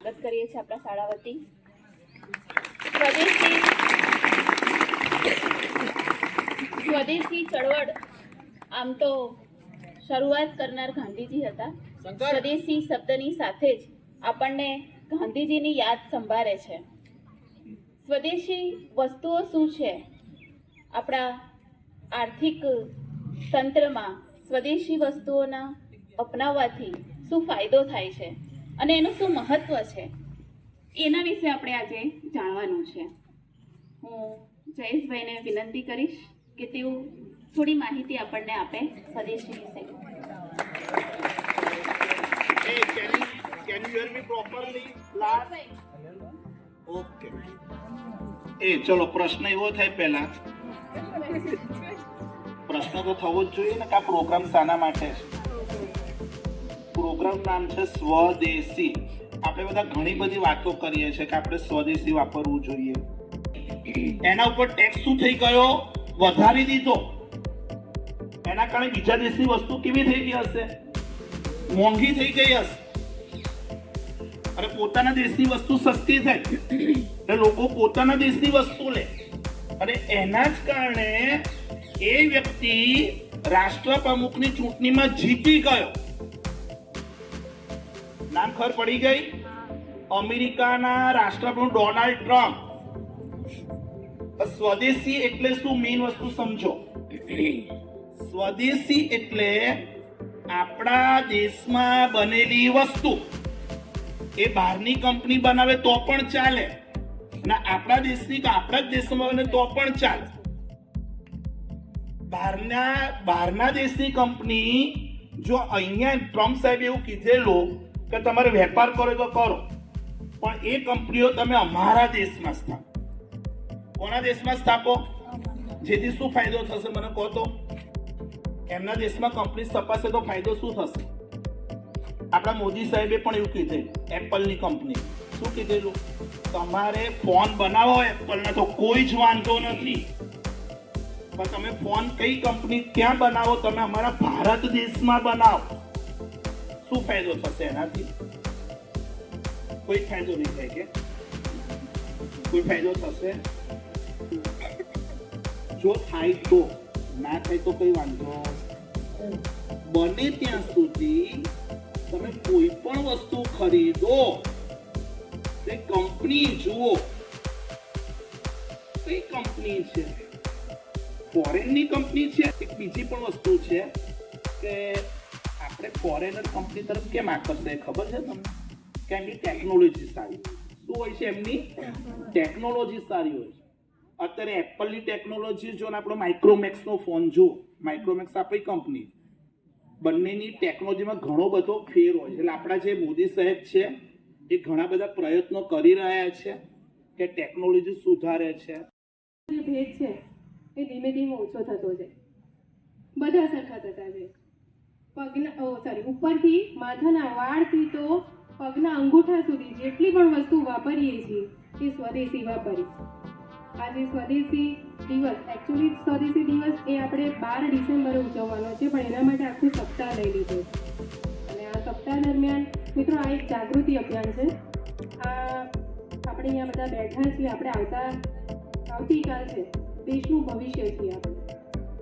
સ્વાગત કરીએ છીએ આપણા શાળા વતી. સ્વદેશી ચળવળ આમ તો શરૂઆત કરનાર ગાંધીજી હતા. સ્વદેશી શબ્દની સાથે જ આપણને ગાંધીજીની યાદ સંભાળે છે. સ્વદેશી વસ્તુઓ શું છે? આપણા આર્થિક તંત્રમાં સ્વદેશી વસ્તુઓના અપનાવવાથી શું ફાયદો થાય છે અને એનું શું મહત્વ છે, એના વિશે આપણે આજે જાણવાનું છે. હું જયેશભાઈને વિનંતી કરીશ કે તેઓ થોડી માહિતી આપણને આપે સ્વદેશી વિશે. Can you hear me properly? Okay. ચલો પ્રશ્ન એવો થાય પહેલા પ્રશ્ન તો થવો જ જોઈએ ને કે આ પ્રોગ્રામ શાના માટે છે. પ્રોગ્રામ નામ છે સ્વદેશી. આપણે બધા ઘણી બધી વાતો કરીએ છીએ કે આપણે સ્વદેશી વાપરવું જોઈએ. એના ઉપર ટેક્સ શું થઈ ગયો? વધારી દીધો. એના કારણે બીજા દેશની વસ્તુ કેવી થઈ ગઈ હશે? મોંઘી થઈ ગઈ હશે. અને પોતાના દેશની વસ્તુ સસ્તી થાય એટલે લોકો પોતાના દેશની વસ્તુ લે અને એના જ કારણે એ વ્યક્તિ રાષ્ટ્ર પ્રમુખની ચૂંટણીમાં જીતી ગયો. નામ ખબર પડી ગઈ? અમેરિકાના રાષ્ટ્રપ્રમુખ ડોનાલ્ડ ટ્રમ્પ. સ્વદેશી એટલે શું? મેઇન વસ્તુ સમજો. સ્વદેશી એટલે આપણા દેશમાં બનેલી વસ્તુ. એ બહારની કંપની બનાવે તો પણ ચાલે અને આપણા દેશની કે આપણા જ દેશમાં બને તો પણ ચાલે. બહારના દેશની કંપની જો અહીંયા ટ્રમ્પ સાહેબ એવું કીધેલું કે તમારે વેપાર કરો તો કરો, પણ એ કંપનીઓ તમે અમારા દેશમાં સ્થાપો. કોના દેશમાં સ્થાપો? જેથી શું ફાયદો થશે મને કહો તો? એમના દેશમાં કંપની સ્થપાશે તો ફાયદો શું થશે? આપણા મોદી સાહેબે પણ એવું કીધેલું. એપલની કંપની શું કીધેલું? તમારે ફોન બનાવો એપલના તો કોઈ જ વાંધો નથી, પણ તમે ફોન કઈ કંપની ક્યાં બનાવો? તમે અમારા ભારત દેશમાં બનાવો. શું ફાયદો થશે એનાથી? કોઈ ફાયદો નહીં થાય કે કોઈ ફાયદો થશે? જો થાય તો, ના થાય તો કઈ વાંધો. બને ત્યાં સુધી તમે કોઈ પણ વસ્તુ ખરીદો તે કંપની જુઓ કઈ કંપની છે. ફોરેનની કંપની છે. એક બીજી પણ વસ્તુ છે કે આપણે ફોરેનર કંપની તરફ કેમ આકર્ષે ખબર છે તમને? કે એમની ટેકનોલોજી સારી. શું હોય છે? એમની ટેકનોલોજી સારી હોય છે. અત્યારે એપલની ટેકનોલોજી જો ને આપણો માઇક્રોમેક્સનો ફોન જુઓ. માઇક્રોમેક્સ આપણી કંપની. બંનેની ટેકનોલોજીમાં ઘણો બધો ફેર હોય છે. એટલે આપણા જે મોદી સાહેબ છે એ ઘણા બધા પ્રયત્નો કરી રહ્યા છે કે ટેકનોલોજી સુધારે છે. જે ભેદ છે એ ધીમે ધીમે ઓછો થતો જાય. બધા સરખા થતા જાય. ઉપરથી માથાના વાળથી તો પગના અંગૂઠા સુધી જેટલી પણ વસ્તુ વાપરીએ છીએ એ સ્વદેશી વાપરી. આજે સ્વદેશી દિવસ, એકચ્યુઅલી સ્વદેશી દિવસ એ આપણે 12 ડિસેમ્બરે ઉજવવાનો છે, પણ એના માટે આખું સપ્તાહ લઈ લીધું. અને આ સપ્તાહ દરમિયાન મિત્રો આ એક જાગૃતિ અભિયાન છે. આ આપણે અહીંયા બધા બેઠા છીએ. આપણે આવતીકાલ છે, દેશનું ભવિષ્ય છીએ આપણે.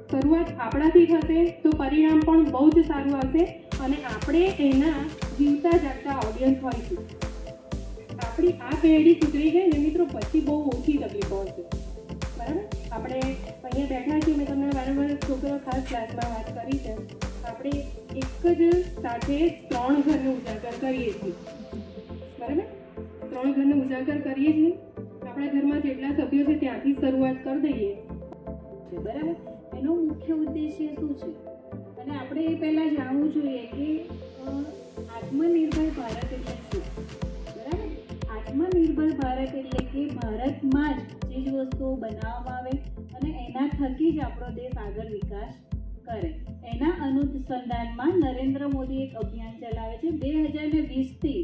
શરૂઆત આપણાથી થશે તો પરિણામ પણ બહુ જ સારું આવશે અને આપણે એના જીવતા જાગતા ઓડિયન્સ હોઈશું. આપણી આ પેઢી સુધરી જાય ને મિત્રો પછી બહુ ઓછી તકલીફો હશે. બરાબર? આપણે અહીંયા બેઠા છીએ. મેં તમને વારંવાર છોકરો ખાસ ક્લાસમાં વાત કરી છે. આપણે એક જ સાથે 3 ઘરને ઉજાગર કરીએ છીએ. બરાબર? 3 ઘરને ઉજાગર કરીએ છીએ. આપણા ઘરમાં જેટલા સભ્યો છે ત્યાંથી શરૂઆત કરી દઈએ. બરાબર? એનો મુખ્ય ઉદ્દેશ્ય શું છે? અને આપણે એ પહેલાં જાણવું જોઈએ કે આત્મનિર્ભર ભારત એટલે શું? બરાબર? આત્મનિર્ભર ભારત એટલે કે ભારતમાં જ ચીજ વસ્તુઓ બનાવવામાં આવે અને એના થકી જ આપણો દેશ આગળ વિકાસ કરે. એના અનુસંધાનમાં નરેન્દ્ર મોદી એક અભિયાન ચલાવે છે. 2020થી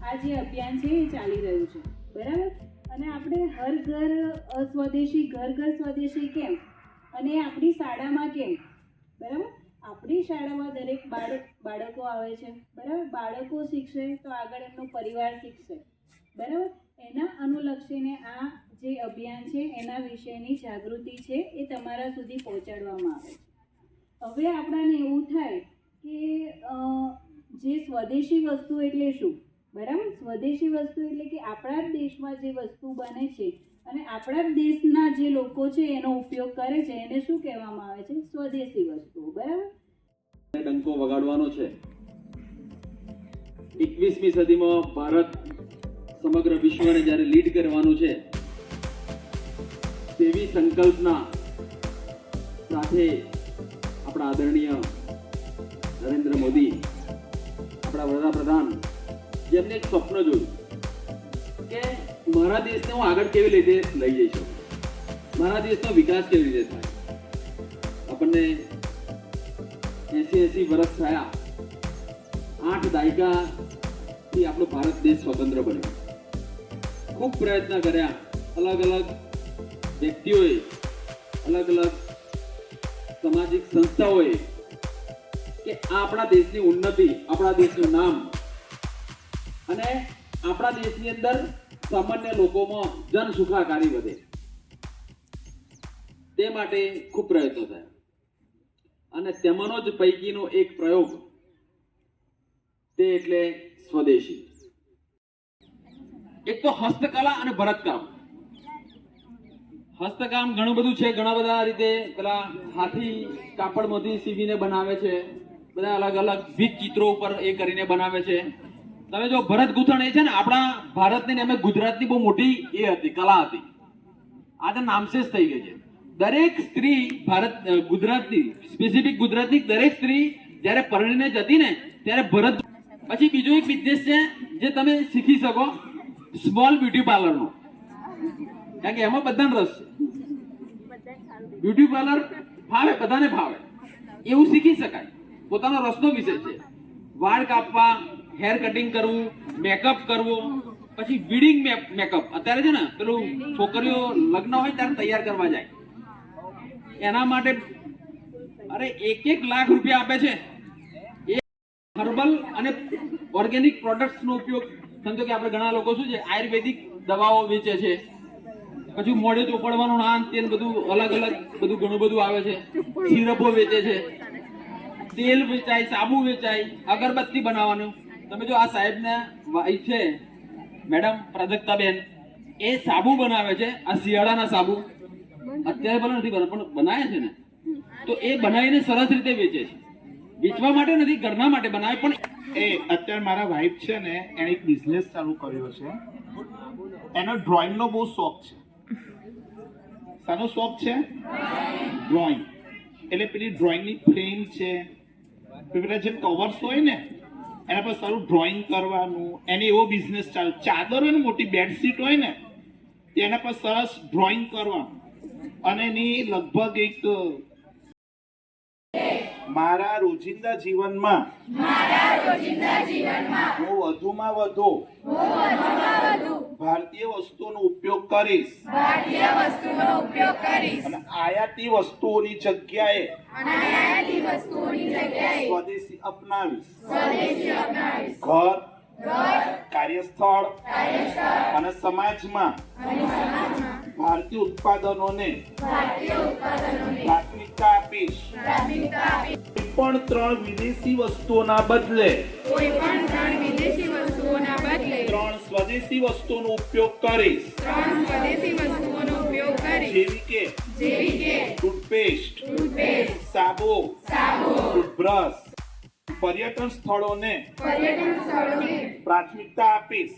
આ જે અભિયાન છે એ ચાલી રહ્યું છે. બરાબર? અને આપણે હર ઘર સ્વદેશી, ઘર ઘર સ્વદેશી કેમ અને આપણી શાળામાં કેમ? બરાબર? આપણી શાળામાં દરેક બાળકો આવે છે. બરાબર? બાળકો શીખશે તો આગળ એમનો પરિવાર શીખશે. બરાબર. એના અનુલક્ષીને આ જે અભિયાન છે એના વિશેની જાગૃતિ છે એ તમારા સુધી પહોંચાડવામાં આવે છે. હવે આપણાને એવું થાય કે જે સ્વદેશી વસ્તુ એટલે શું? બરાબર. સ્વદેશી વસ્તુ એટલે કે આપણા જ દેશમાં જે વસ્તુ બને છે અને આપણા જ દેશના જે લોકો છે એનો ઉપયોગ કરે છે એને શું કહેવામાં આવે છે? સ્વદેશી વસ્તુઓ. બરાબર. ડંકો વગાડવાનો છે. 21મી સદીમાં ભારત સમગ્ર વિશ્વને જ્યારે લીડ કરવાનું છે તેવી સંકલ્પના સાથે આપણા આદરણીય નરેન્દ્ર મોદી, આપણા વડાપ્રધાન, જેમને એક સ્વપ્ન જોયું કે મારા દેશને હું આગળ કેવી રીતે લઈ જઈ શકું, મારા દેશનો વિકાસ કેવી રીતે થાય. આપણને 80 વર્ષ થયા, 8 દાયકાથી આપણો ભારત દેશ સ્વતંત્ર બન્યો. ખૂબ પ્રયત્ન કર્યા અલગ અલગ વ્યક્તિઓએ, અલગ અલગ સામાજિક સંસ્થાઓએ કે આપણા દેશની ઉન્નતિ, આપણા દેશનું નામ અને આપણા દેશની અંદર સામાન્ય લોકોમાં જન સુખાકારી વધે તે માટે ખૂબ પ્રયત્નો થયા. અને તેમાંનો જ પૈકીનો એક પ્રયોગ તે એટલે સ્વદેશી. એક તો હસ્તકલા અને ભરતકામ. હસ્તકામ ઘણું બધું છે, ઘણા બધા રીતે પેલા હાથી કાપડમાંથી સીવીને બનાવે છે, બધા અલગ અલગ ભીત ચિત્રો ઉપર એ કરીને બનાવે છે. તમે જો ભરત ગૂંથણ એ છે ને, આપણા ભારતની અમે ગુજરાતની બહુ મોટી એ હતી, કલા હતી. આજે નામશેષ થઈ ગઈ છે. દરેક સ્ત્રી ગુજરાતની, સ્પેસિફિક ગુજરાતની દરેક સ્ત્રી જ્યારે પરણીને જતી ને ત્યારે ભરત. પછી બીજો એક બિઝનેસ છે જે તમે શીખી શકો, સ્મોલ બ્યુટી પાર્લરનો. કારણ કે એમાં બધાને રસ છે. બ્યુટી પાર્લર ફાવે, બધાને ફાવે એવું શીખી શકાય. પોતાનો રસનો વિષય છે. વાળ કાપવા, હેર કટિંગ કરવું, મેકઅપ કરવો, પછી વીડિંગ મેકઅપ. અત્યારે છે ને પેલું છોકરીઓ લગ્ન હોય ત્યારે તૈયાર કરવા જાય, એના માટે અરે 1 લાખ રૂપિયા આપે છે. એ હર્બલ અને ઓર્ગેનિક પ્રોડક્ટ્સનો ઉપયોગ. સમજો કે આપણે ઘણા લોકો શું છે, આયુર્વેદિક દવાઓ વેચે છે, પછી મોઢે ચોપડવાનું નાન તેલ બધું અલગ અલગ બધું ઘણું બધું આવે છે, સિરપો વેચે છે, તેલ વેચાય, સાબુ વેચાય, અગરબત્તી બનાવવાનું. તમે જો આ સાહેબના વાઈફ છે મેડમ પ્રાજક્તાબેન, એ સાબુ બનાવે છે. આ શિયાળાના સાબુ અત્યારે ભલે નથી પણ બનાવે છે ને, તો એ બનાવીને સરસ રીતે વેચે છે. વેચવા માટે નથી, ઘરના માટે બનાવે. પણ એ અત્યારે મારા વાઈફ છે ને, એણે એક બિઝનેસ ચાલુ કર્યો છે. એનો ડ્રોઈંગનો બહુ શોખ છે. શાનો શોખ છે? ડ્રોઈંગ. એટલે પેલી ડ્રોઈંગની ફ્રેમ છે, પેલા જે કવર્સ હોય ને એના પર સારું ડ્રોઈંગ કરવાનું, એને એવો બિઝનેસ ચાલુ. ચાદર હોય ને, મોટી બેડશીટ હોય ને, તેના પર સરસ ડ્રોઈંગ કરવાનું. અને એની લગભગ એક મારા રોજિંદા જીવનમાં હું વધુમાં વધુ ભારતીય વસ્તુઓનો ઉપયોગ કરીશ અને આયાતી વસ્તુઓની જગ્યાએ સ્વદેશી અપનાવીશ. ઘર, કાર્યસ્થળ અને સમાજમાં ભારતીય ઉત્પાદનોને પ્રાથમિકતા આપીશ. પણ 3 વિદેશી વસ્તુઓના બદલે 3 સ્વદેશી વસ્તુઓનો ઉપયોગ કરીશ. જેવી કે ટૂથપેસ્ટ, સાબુ, ટૂથબ્રશ. પર્યટન સ્થળોને પ્રાથમિકતા આપીશ.